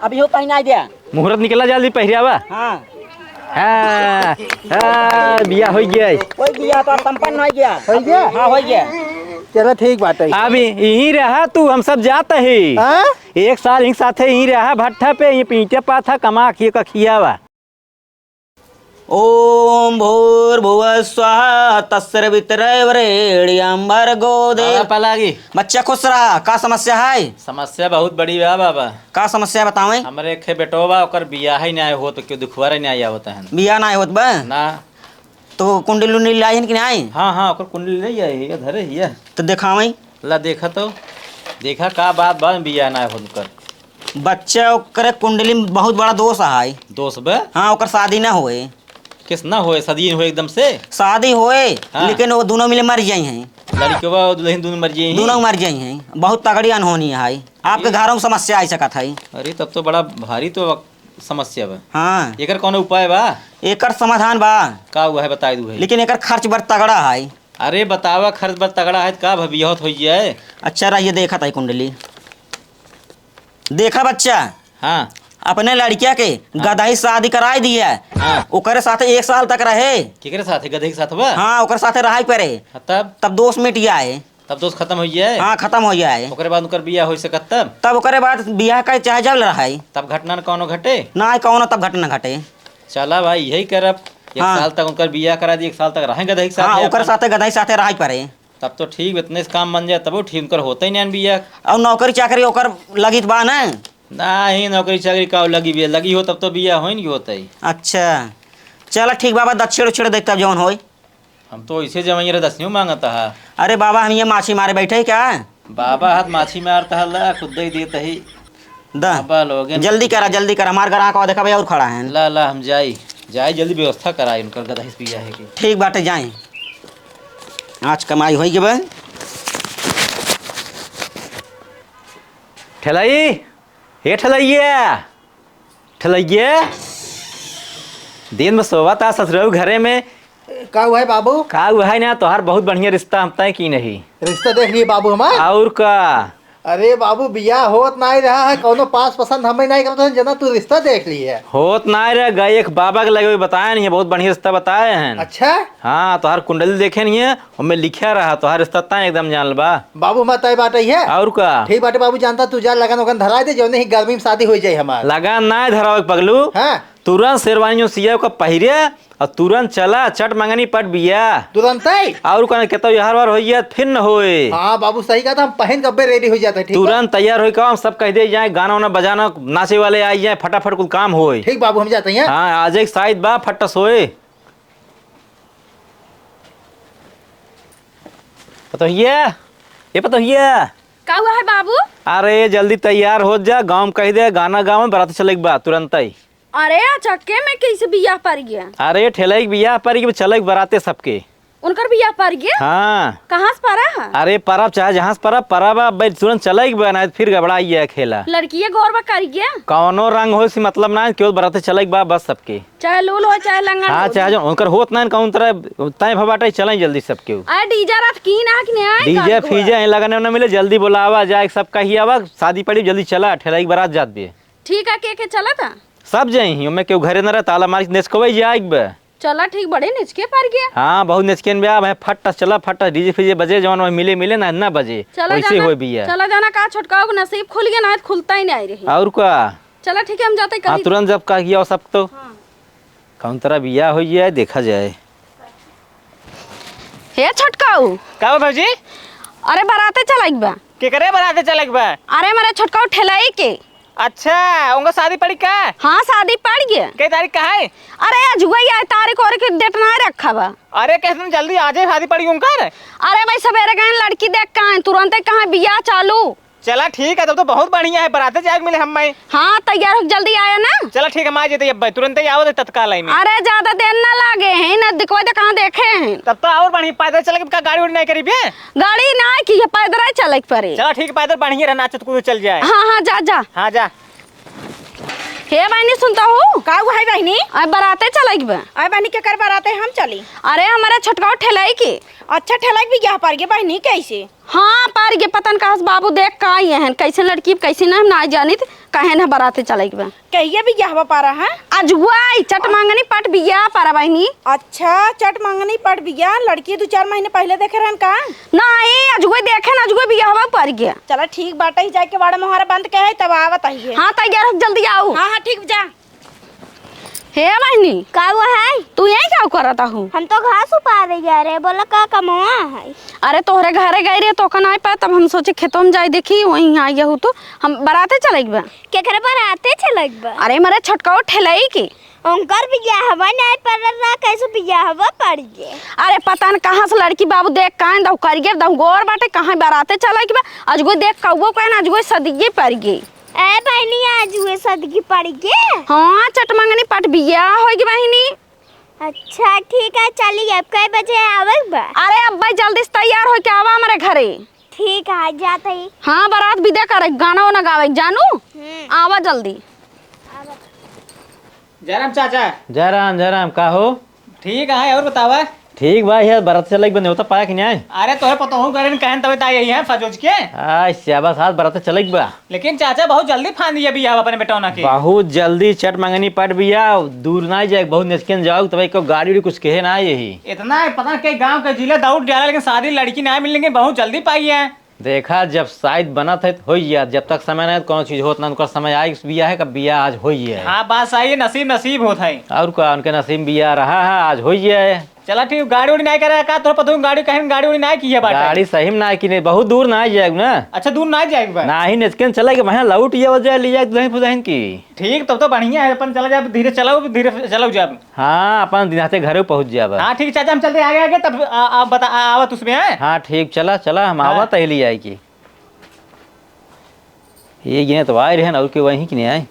अभी हो पहना दिया मुहूर्त निकला जल्दी पहिरावा। हाँ हाँ बिया हो गया। कोई बिया तो संपन्न हो गया। हो गया? हाँ हो गया। चलो ठीक बात है। अब यहीं रहा तू, हम सब जाते ही हाँ? एक साल एक साथे यहीं रहा भट्ठा पे, ये पीटे पा था कमा खिए का खियावा। ओम भूर्भुवः स्वः तत्सवितुर्वरेण्यं भर्गो देवस्य लागी बच्चा खुश रहा। का समस्या है? समस्या बहुत बड़ी है बाबा। का समस्या बतावें? हमारे एक बेटोबा ओकर बियाह ही नहीं हो तो क्यों दुखवारा नहीं होता है बिया ना होत बा ना। तो कुंडली उंडली लाई कि नहीं? हाँ हाँ ओकर कुंडली ले आई धरे ही तो दिखावें। ला देखा तो देखा का बात बा बियाह ना हो कर बच्चा ओकर कुंडली में बहुत बड़ा दोष है। दोस्त बे हाँ ओकर शादी ना होए। किस ना होए सदी हो एकदम से शादी होए हाँ। लेकिन वो दोनों मिले मर जाई हैं। लड़कियों दुल्हन दोनों मर जाए दोनों मर जाई हैं। बहुत तगड़ी अनहोनी है। आपके घरों में समस्या आ सकत है। अरे तब तो बड़ा भारी तो समस्या बा। हाँ एकर कौन उपाय बा? एकर समाधान बा का हुआ है बताई दू है। लेकिन एकर खर्च बड़ तगड़ा है। अरे बतावा खर्च बड़ तगड़ा है का भबियत हो जाए। अच्छा रहिए देखा था कुंडली देखा बच्चा हाँ अपने लड़किया के गधाई शादी कराई दी है। हाँ। ओकरे साथे एक साल तक रहे। केकरे साथ है गधे के साथ बा? हाँ ओकर साथे रहा पड़े तब दोष मिट जाए। तब दोस्त खत्म हो जाए। हाँ खत्म हो जाए। ओकरे बाद उनकर बियाह हो सकत तब ओकरे बाद बियाह का चाहे जब रहा तब घटना न कौनो घटे ना कौनो तब घटना घटे। चला भाई यही करब एक हाँ। साल तक उनकर बियाह करा दी, एक साल तक रहें गधे के साथ। हाँ ओकर अपन। साथे गधाई साथे रहा पड़े। तब तो ठीक इतने से काम बन जाए तब ठीक उनकर होता ही नहीं बियाह। और नौकरी चाकरी ओकर लगित बा ना? नहीं नौकरी चाकरी का लगी भी लगी हो तब तो बियाह हो नहीं होता ही। अच्छा चलो ठीक बाबा दक्षिण उक्षिण देखता जौन हो। हम तो इसे जमाइए दसनियों मांगता है। अरे बाबा हम ये माछी मारे बैठे क्या? बाबा हाथ माछी मारता है ला खुद ही देता ही बाबा लोग जल्दी करा हमारे घर आका देखा भाई और खड़ा है। ला ला हम जाई जल्दी व्यवस्था कराई उनकर गधा बियाह है के। ठीक बाटे जाए आज कमाई होई के बा। ठेलाई हे ठलैया दिन में सोवा था ससुराल घरे में का हुआ है बाबू? का हुआ है ना तोहार बहुत बढ़िया रिश्ता हम तय की नहीं। रिश्ता देख लिए बाबू हमार। और का अरे बाबू बियाह होत नहीं रहा है कौनो पास पसंद हमें नहीं करता जना तू रिश्ता देख ली है। होत ना रह गए एक बाबा के लगे हुए बताया नहीं है बहुत बढ़िया रिश्ता बताए हैं। अच्छा हाँ तोहार कुंडली देखे नहीं है उनमें लिखा रहा तोहार रिश्ता तय एकदम जान बा। बाबू मैं तय बात है। और का ठीक बाटे बाबू जानता तू जा लगन वगन धरा दे जो नहीं गर्मी में शादी हो जाए हमार। लगा ना धराओ पगलू हाँ तुरंत शेरवानियों सिया का पहिरे और तुरंत चला चट मंगनी पट बिया तुरंत ही। और कहना कहता हर बार हो गया फिर न होए। हाँ बाबू सही कहा था हम पहन कब्बे रेडी हो जाते। ठीक तुरंत तैयार हो हम सब कह दे जाए गाना वाना बजाना नाचे वाले आई जाए फटाफट कुल काम होए। ठीक बाबू हम जाते हैं। हाँ आज एक शायद बा फटस होए पता ये पता का हुआ है बाबू? अरे जल्दी तैयार हो जा गाँव कह दे गाना गाँव में बरात चले बा तुरंत ही। अरे चक्के में कैसे बियाह पर गया? अरे ठेले बियाह पर चले बराते सबके उनकर बियाह पर गया? हाँ कहाँ से परा है? अरे परब चाहे जहाँ से परब तुरंत चले बना फिर घबराई है खेला। लड़की गौरव कर गया कौनो रंग हो सी मतलब ना क्यों बराते चले बा बस सबके चाहे लूल हो चाहे लंगन हाँ हो। चाहे जो उनकर होत ना कौन तरह तय भबाटे चले जल्दी सबके। अरे डीजे रात की ना कि नहीं डीजे फीजे लगाने उन्हें मिले जल्दी बुलावा जाए सब कही आवा शादी पड़ी जल्दी चला ठेला बारात जात भी। ठीक है के चला था सब जाई मैं क्यों घरे न रहा ताला मारी नेचकवई जाए बे। चला ठीक बड़े निचके पर गया। हाँ बहुत नेचकेन ब्याह मैं फट चला फट डीजे फीजे बजे जवान मिले मिले ना बजे वैसे हो भी है। चला जाना का छोटका नसीब खुल गया ना खुलता ही नहीं रही। और का चला ठीक है हम जाते हाँ तुरंत जब का किया सब तो कौन तरह बियाह हो जाए देखा जाए। हे छोटकाऊ का भौजी अरे बराते चला बा के करे बराते चले बा? अरे मेरे छोटकाऊ ठेलाई के। अच्छा उनका शादी पड़ी का? हाँ शादी पड़ गया। कई तारीख का है? अरे आज हुआ ही तारीख और की डेट ना रखा बा। अरे कैसे जल्दी आज ही शादी पड़ी उनका? अरे भाई सवेरे गए लड़की देख कहाँ तुरंत कहाँ बियाह चालू। चला ठीक है तब तो बहुत बढ़िया है बराते जाए मिले हम। हाँ तैयार हो जल्दी आया ना। चला ठीक है मैं जेते अब तुरंत ही आओ तत्काल में। अरे ज्यादा देर ना लागे है ना दिखवा दे कहाँ देखे हैं। तब तो और बढ़िया पैदल चले का गाड़ी उड़ी नहीं करी भी। गाड़ी ना की पैदल ही चले पड़े। चला ठीक है पैदल बढ़िया रहना कूद चल जाए। हाँ हाँ जा जा हाँ जा। हे बहनी सुनता हूँ का हुआ है बहनी? अब बराते चले बा। अरे बहनी के कर बराते हम चली। अरे हमारा छोटका ठेलाई के। अच्छा ठेलक भी यहाँ पर गए बहनी कैसे? हाँ पार गे पतन का बाबू देख का आए हैं कैसे लड़की कैसे ना हम ना जानी कहे ना बराते चले बा कहिए बियाह पारा है। अजुआ चट मांगनी पट बिया पारा बहनी। अच्छा चट मांगनी पड़ बिया, लड़की 2-4 महीने पहले देखे रहन का? नहीं अजुआ देखे ना अजुआ बिया पर गया। चला ठीक बाटे ही जाके वाड़ा मोहरा बंद के है तब आवत है। हाँ तैयार हो जल्दी आओ। हाँ ठीक जा। हे बहनी का वो है? तू यही क्या करता हूँ? हम तो घास उपा दे जा रहे, बोला का कमवा है? अरे तोहरे घरे गए रे तो कना पाए तब हम सोचे खेतों में जाए देखी वहीं आई हूँ तो हम बराते चले बा। केकरे पर आते चलक बा? अरे मेरे छोटका ठेलाई की उनकर बियाह हवा नहीं पर रहा, कैसे बियाह हवा पड़ गए? अरे पता न कहाँ से लड़की बाबू देख कान दऊ कर गे दऊ गोर बाटे कहाँ बराते चले बा। आज गो देख कौओ कहना आज गो सदिये पड़ गई। ए बहनी आज हुए सदगी पड़ गए? हाँ चट मंगनी पट बिया होगी बहनी। अच्छा ठीक है चलिए, अब कई बजे आवे बा? अरे अब भाई जल्दी से तैयार हो के आवा हमारे घरे। ठीक है जाते ही। हाँ बारात विदा करे गाना वाना गावे जानू आवा जल्दी। जयराम चाचा। जयराम का हो? ठीक है और बतावा। ठीक बा यार बरात चले बने होता पाया कि नहीं? अरे तोहे पता हूँ करे कहन तब आई है फजोज के। शाबाश हाथ बरात चले बा। लेकिन चाचा बहुत जल्दी फान दिया बिया अपने बेटौना के। बहुत जल्दी चट मंगनी पट बिया, दूर ना जाए बहुत नचके जाओ तब को गाड़ी उड़ी कुछ कहे ना यही। इतना पता के गांव के जिले दौड़ डाला लेकिन शादी लड़की ना मिलेंगे, बहुत जल्दी पाई है। देखा जब शायद बना था हो जब तक समय नहीं कौन चीज होता ना उनका समय आई बिया है कब बिया आज हो है। हाँ बात सही है, नसीब होता है। और क्या उनके नसीब बिया रहा है आज हो है। चला ठीक गाड़ी उड़ी नहीं करे का तो पता गाड़ी कहीं गाड़ी उड़ी नहीं की है बात। गाड़ी सही में ना की नहीं, बहुत दूर ना जाएगा ना। अच्छा दूर ना जाएगा ना ही नचके चलेगा वहाँ लौट ये वजह लिया दुल्हन फुदहन की। ठीक तब तो बढ़िया है, अपन चला जाए धीरे चलो जब। हाँ अपन दिनाते घरे पहुँच जाए। हाँ ठीक चाचा हम चलते आगे तब आप बता आवत उसमें है। हाँ ठीक चला हम आवा तय ले आई की ये गिने तो आए रहे और के वहीं की नहीं आए।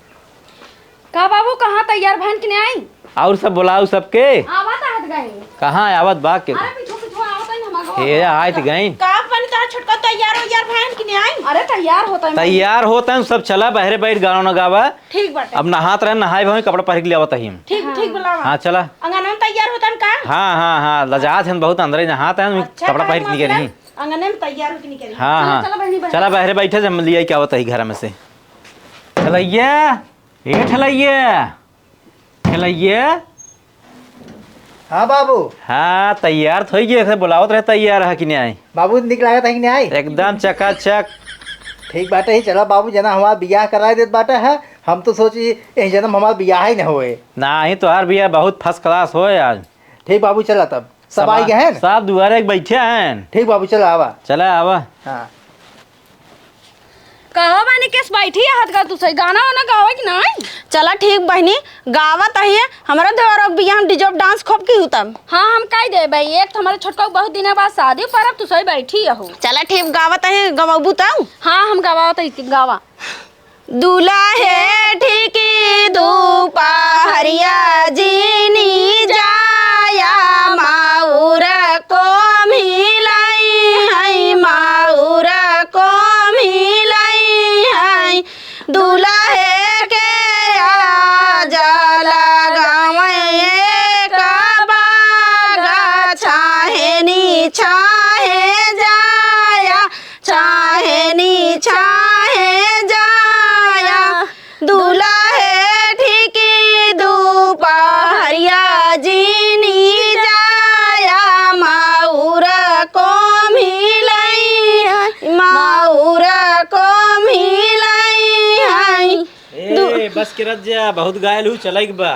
का बाबू कहाँ तैयार बहन की नहीं आई? और सब बुलाओ सबके आवत आहत गई। कहाँ आवत बाग के? अरे पीछू आवत है हम हे आयत गई। का बनी तार छोटका तैयार हो यार बहन की नहीं आई? अरे तैयार होता है तैयार होता है सब चला बहरे बैठ गाना ना गावा। ठीक बाटे। अब नहात रहे नहाए भाई कपड़ा पहन के ले आवत ही। ठीक ठीक बुलावा। हाँ चला। अंगना में तैयार होतन का? हाँ लजात है बहुत अंदर नहात है कपड़ा पहन के निकल रही। अंगने में तैयार होके निकली। हाँ चला बहरे बैठे जब लिया क्या होता है घर में से। ठलैया ये ठलैया। हाँ बाबू। हाँ तैयार तो गए बुलावत रहे तैयार है कि नहीं आई? बाबू निक लागत है कि नहीं आई? एकदम चकाचक। ठीक बाटे ही चला बाबू जना हमारा बियाह करा देत बाटे है। हम तो सोची यही जन्म हमारा बियाह ही न होए। ना ही तो हर बिया बहुत फर्स्ट क्लास हो आज। ठीक बाबू चला तब सब आई गए हैं। सब दुआरे बैठे हैं। ठीक बाबू चला आवा। चला आवा। हाँ कहो बहनी केस बैठी है हाथ का तू सही गाना वाना गावे कि नहीं? चला ठीक बहनी गावत है हमारा देवर बिया हम डिजर्व डांस खूब की तब। हाँ हम कह दे भाई एक तो हमारे छोटका बहुत दिन बाद शादी पर अब तू सही बैठी हो। चला ठीक गावत है गवाबू तब। हाँ हम गवावत है गावा। दूल्हा है ठीक दोपहरिया जीनी जाया माउर को मिलाई है माउर को दूल्हा है के जला गावे का बागा छाहे जाया दूल्हा है ठीक दोपहरिया जीनी जाया माउर को मिलाई माउर को बस के रज जा बहुत गायल हूँ चलेगी बा।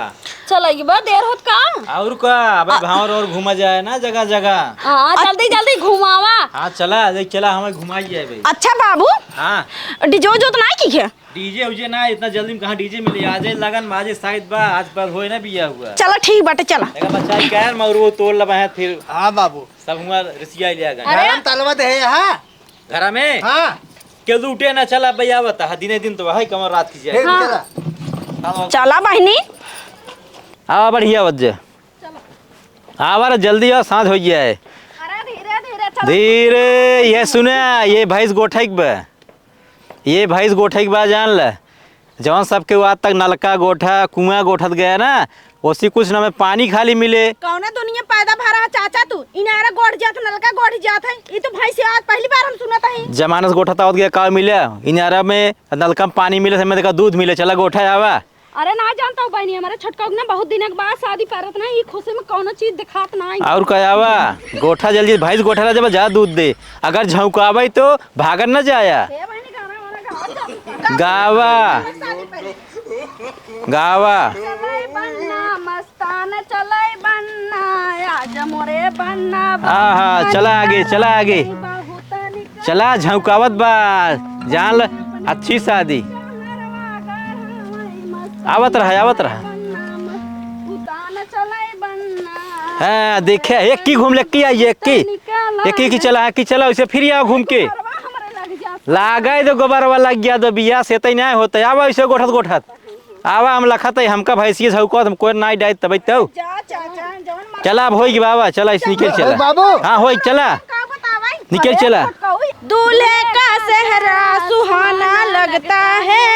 चलेगी बा देर होत का और का अबे भावर और घूमा जाए ना जगह जगह। हाँ जल्दी घुमावा। हाँ चला हमें घुमाई जाए भाई। अच्छा बाबू हाँ डीजे जो तो नहीं की है? डीजे उजे ना इतना जल्दी में कहाँ डीजे मिले आज लगन माजे शायद बा आज पर होए ना बिया हुआ। चलो ठीक बाटे चला। देखा बच्चा क्या मगर वो तोड़ लबा है फिर। हाँ बाबू सब हुआ रिसिया लिया गया। गरम तलवत है यहाँ घर में। हाँ के लूटे ना चला भैया बता दिने दिन तो वही कमर रात की जाए। ठीक चला। चला बहनी आ बढ़िया वजह आवार जल्दी और साथ हो गया है। धीरे ये सुने ये भैंस गोठक बा ये भैंस गोठक बा जान ल जवन सबके आज तक नलका गोठा कुआं गोठत गया ना, उसी कुछ न में पानी खाली मिले। कौना दुनिया पैदा भरा है चाचा तू? इनारा गोड़ जात नलका गोड़ जात है। ये तो भाई से आज पहली बार हम सुनत है। जमानस गोठा तावत गया का मिले इनारा में नलका में पानी मिले समय देखा दूध मिले। चला गोठा आवा। अरे ना जानता हूँ बहनी, हमारे छोटका ना बहुत दिन के बाद शादी करत ना, ये खुशी में कौनो चीज दिखात ना। और क्या आवा गोठा जल्दी भैंस गोठा ला जब जा दूध दे, अगर झौंकावे तो भागन न जाया। गावा गावा बन्ना मस्तान चले बन्ना, आज मोरे बन्ना। हाँ हाँ चला आगे चला आगे चला, झौंकावत बा जान ल अच्छी शादी। आवत रहा आवत रहा। हाँ देखे एक की घूम ले की आई एक की चला की चला उसे फिर आओ घूम के लागा तो गोबर वाला लग गया तो बिया से तय नहीं होता। आवा इसे गोठत गोठत आवा हम लखत हमका भैंसिए झौको हम कोई नहीं डाइत तब तो चला अब होई बाबा। चला इस निकल चला बाबू। हाँ होई चला निकल चला। दूल्हे का सेहरा सुहाना लगता है,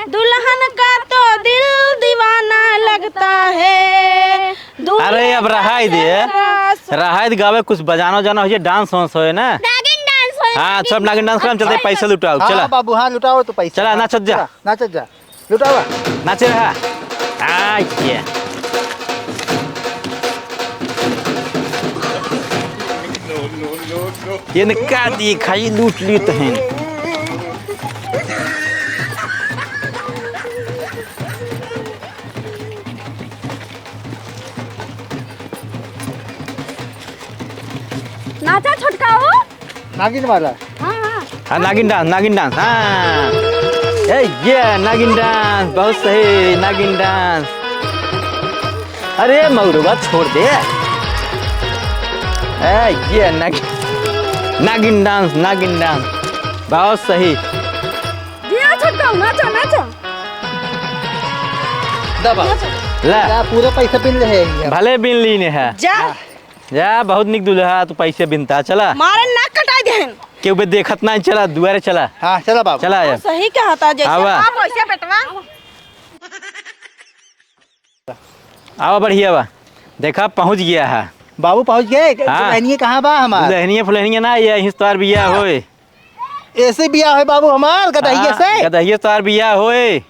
दुल्हन का तो दिल दीवाना लगता है। अरे अब रहाई दे गावे कुछ बजाना जाना हो डांस वांस हो ना। हाँ सब नागिन डांस कर चलते पैसा लुटाओ। चला हाँ बाबू हाँ लुटाओ तो पैसा। चला नाचत जा नाचत जा लुटावा नाचे रहा। ये इनका दिखाई लूट लेते हैं। नाचा छोटका हो। नागिन वाला। हाँ नागिन डांस हाँ ये नागिन डांस बहुत सही नागिन डांस। अरे मौरवा छोड़ दे। ये नागिन डांस बहुत सही। दिया छोटका नाचा नाचा। दबा ला पूरा पैसा बिल रहे भले बिन ली ने है जा बहुत निक दुल्हा तू पैसे बिनता। चला मारे नाक कटाई देहन क्यों बे देखत नहीं। चला दुआरे चला। हाँ चला बाबू चला यार सही कहा था जैसे आवा। आप वैसे बेटवा। आवा बढ़िया बा देखा पहुंच गया है। बाबू पहुँच गए। हाँ। दुल्हनिया कहाँ बा हमार? दुल्हनिया फुलहनिया ना ये हिस्तार बिया होए। ऐसे बिया है बाबू हमार गदहिया से। गदहिया तार बिया होए।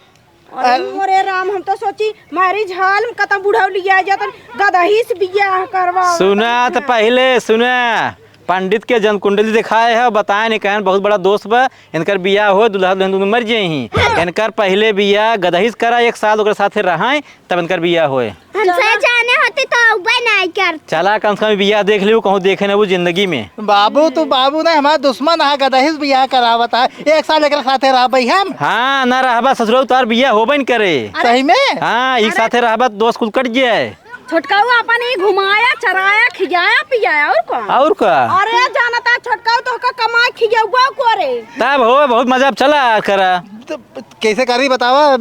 अरे राम हम तो सोची मैरिज हॉल में कतम बुढ़ाऊ लिया जाता गदही से बियाह करवा। सुना तो पहले सुना पंडित के जन्म कुंडली दिखाए है बताए नहीं कहन बहुत बड़ा दोस्त बा इनकर बिया हो दुल्हा दुल्हन मर जाए ही इनकर पहले बिया गदही करा 1 साल ओकर साथे रहाए तब इनकर बिया होए। हमसे जाने होते तो नहीं कर। चला कम से कम बिया देख लियो कहूँ देखे न वो जिंदगी में। बाबू तू बाबू ने हमारा दुश्मन है गदही से बियाह करावत है 1 साल एक साथे रह भाई हम। हाँ ना रहबा ससुरो तार बिया होबे न करे। सही में हाँ एक साथे रहबा दोस्त कुछ कट जाए। छोटका हुआ अपन ही घुमाया चराया खिजाया पियाया और का। अरे जानता छोटका तो का कमाई खिजाऊगा को रे तब हो बहुत मजा चला करा। तो कैसे करी बतावा।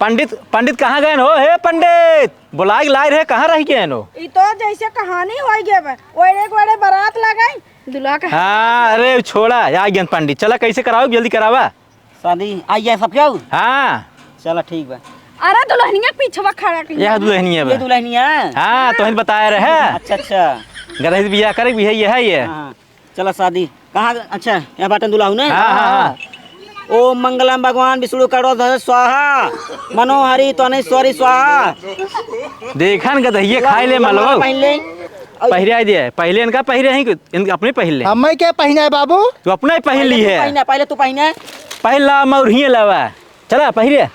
पंडित कहाँ गए हो? हे पंडित बुलाए लाई रहे कहाँ रह गए नो? ई तो जैसे कहानी हो गए ओड़े बारात लगाई दुल्हा का। हाँ अरे छोड़ा आ गया पंडित। चला कैसे कराओ जल्दी करावा शादी आई जाए सब क्यों। हाँ चला ठीक बा। अरे दुल्हनिया पीछे खड़ा कर। यह दुल्हनिया ये दुल्हनिया। हाँ तो बताया रहे। अच्छा गदही बियाह करे भी है ये। हाँ चला शादी कहाँ। अच्छा यहाँ बाटन दुल्हा हूँ ना। हाँ ओम मंगलम भगवान विष्णु करो स्वाहा मनोहरि तनेश्वरी स्वाहा। देखा न गदहिया खाए ले मालो पहिरा दिया पहले इनका पहिरे हैं इनका अपने पहन ले। हमें क्या पहना है बाबू? तू अपना ही पहन ली है। पहले तू पहना पहला मौरिया लावा। चला पहिरे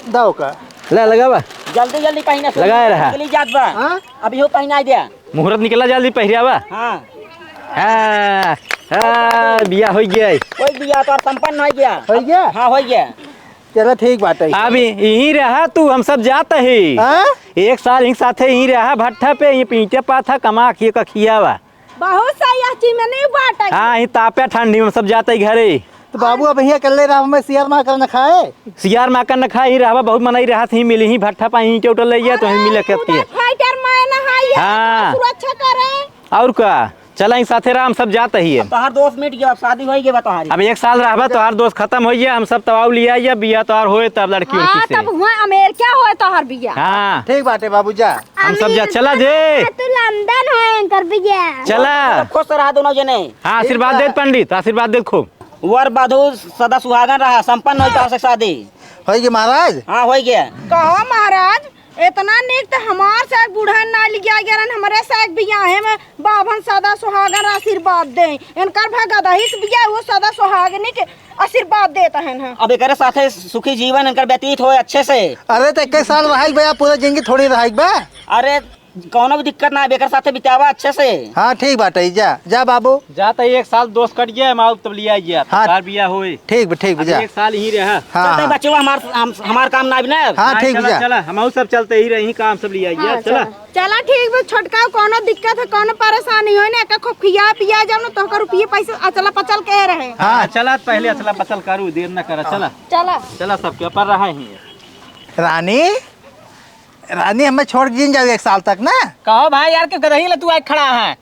दाओ का ला लगावा जल्दी जल्दी पहना लगाया रहा। जात बा अभी हो पहना दिया। मुहूर्त निकला जल्दी पहिरावा। हाँ बिया हो गया। कोई बिया तो संपन्न हो गया। हो गया। हाँ हो गया। चलो ठीक बात है। अभी यहीं रहा तू हम सब जाता है। 1 साल एक साथे यहीं रहा भट्ठा पे ये पीटे पा था कमा खिए का खियावा बहुत सही चीज में नहीं बांटा। हाँ यहीं तापे ठंडी में सब जाते ही घरे। तो बाबू अब यहाँ कर ले रहा हूँ मैं सियार मार कर न खाए। सियार माकर न खाई रहा बहुत मनाई रहा थी मिली ही भट्ठा पा यहीं टोटल ले गया तो मिले के फाइटर मैं ना हाय हाँ सुरक्षा करे। और का चला ही साथे रहा, हम सब जाते ही है। तोहार दोस्त मिट गया, अब शादी हो गई बा तोहारी। अब 1 साल रहबा तोहार दोस्त खत्म हो गया, हम सब तवाव लिया या बिया तोहार होए तब लड़की हाँ उड़की से। तब हुआ अमेरिका हुआ तोहर बिया। हाँ ठीक बाटे बाबू जा। हम सब जा, चला जे तू लंदन है कर बिया। चला। खुश रहा दोनों जने। हाँ आशीर्वाद दे पंडित, आशीर्वाद दे खूब। वर बधू सदा सुहागन रहा, संपन्न हो तो शादी। हो गई महाराज। हाँ हो गया। कहो महाराज इतना निक तो हमार से बुढ़न ना लिया गया हमारे से बियाहे में बाभन सदा सुहागन आशीर्वाद दे। इनकर भगदा ही बिया वो सदा सुहागनी के आशीर्वाद देता है। अब एक साथे सुखी जीवन इनकर व्यतीत हो अच्छे से। अरे तो 21 साल रहा बा, पूरा जिंदगी थोड़ी रहा बा। अरे कौनो भी दिक्कत ना, बेकर साथे बितावा अच्छे से। हाँ ठीक बाटे, जा जा बाबू। जाता 1 साल दोस्त कट गया, हम तब लिया गया हाँ। तार बिया होए। ठीक बा जा। 1 साल ही रहा। हाँ बच्चों हमार काम ना भी ना। हाँ ठीक चला जा। चला, हम सब चलते ही रही, काम सब लिया गया। चला चला ठीक बा छोटका, कोनो दिक्कत है कोनो परेशानी हो ना का खूब खिया पिया जाओ ना तो रुपये पैसे अचला पचल के रहे। हाँ चला पहले अचला पचल करू, देर न करा। चला चला चला, सब के पर रहा ही। रानी रानी हमें छोड़ जीन जाओ 1 साल तक ना। कहो भाई यार के गदही तू आज खड़ा है।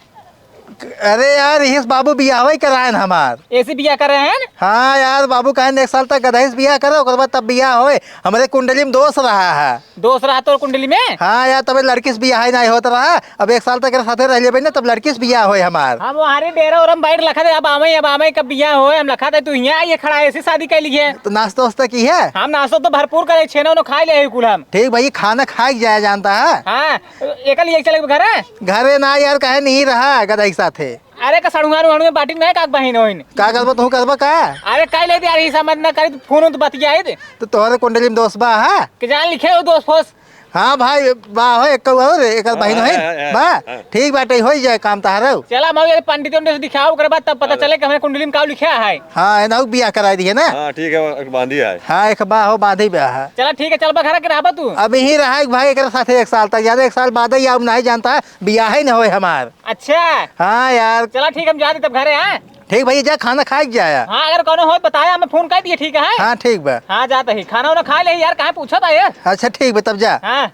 अरे यार यही बाबू बियाह ही कराए हमार। ऐसे बिया कर रहे हैं। हाँ यार बाबू कहें 1 साल तक गदही से बियाह करो, ओकर बाद तब बियाह होए। हमारे कुंडली में दोष रहा है। दोस्त रहा तो कुंडली में। हाँ यार तब लड़की से बियाह ही नहीं होता रहा। अब 1 साल तक साथे रह लेबे ना, तब लड़की से बियाह होए हमार। हम हमारे डेरा और हम बाइट लखा थे, अब आमे कब बिया हो हम लखा थे, तू यहाँ आइए खड़ा ऐसी शादी कर लिए। तो नाश्ता वास्ता की है? हम नाश्ता तो भरपूर करे, छेना उन्होंने खा ले कुल हम। ठीक भाई, खाना खा के जाया जानता है। हाँ एक लिए चले घर है। घरे ना यार कहे नहीं रहा गदही के साथे। अरे का सड़ुआनु हड़ुए बाटी में काक बहिन होइन। का करबो तू करबो का? अरे काई ले यार, हिसाब मत ना करी तो फोन तो बतिया दे तो तोहरे कुंडली में दोस्त बा है कि जान लिखे हो दोस्त फोस। हाँ भाई बा हो, एक और एक बहिन है बा। ठीक बाटे हो जाए काम तहारो। चला मैं पंडित से दिखाओ, ओकर बाद तब पता चले कि हमें कुंडली में का लिखा है। हाँ एना बियाह कराई दिए ना। हाँ ठीक है, बांधी है। हाँ एक बा हो बांधी बा है। चला ठीक है, चल बखरा के रहबा तू। अब यही रहा भाई एक साथे 1 साल तक, ज्यादा 1 साल बाद ही अब नहीं जानता है बियाह ही न होए हमार। अच्छा हाँ यार चला ठीक है, हम जाते तब घरे हैं। ठीक भाई जा, खाना खा के जाया। हाँ अगर कोनो हो बताया, हमें फोन कर दिए। ठीक है हाँ ठीक बा। हाँ जाते ही खाना वाना खा ले यार, कहाँ पूछा था यार। अच्छा ठीक बा तब जा। हाँ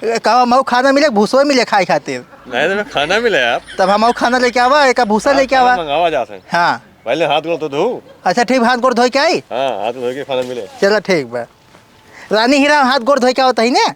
कहा मऊ खाना मिले, भूसो मिले खाए खातिर। नहीं तो खाना मिले आप। तब हम खाना लेके आवा, एक भूसा लेके आवा। मंगावा जा सकते। हाँ पहले हाथ गोड़ तो धो। अच्छा ठीक, हाथ गोड़ धोई के आई। हाँ हाथ धो के खाना मिले। चलो ठीक बा। रानी हीरा हाथ गोड़ धोई के आवत ही ना।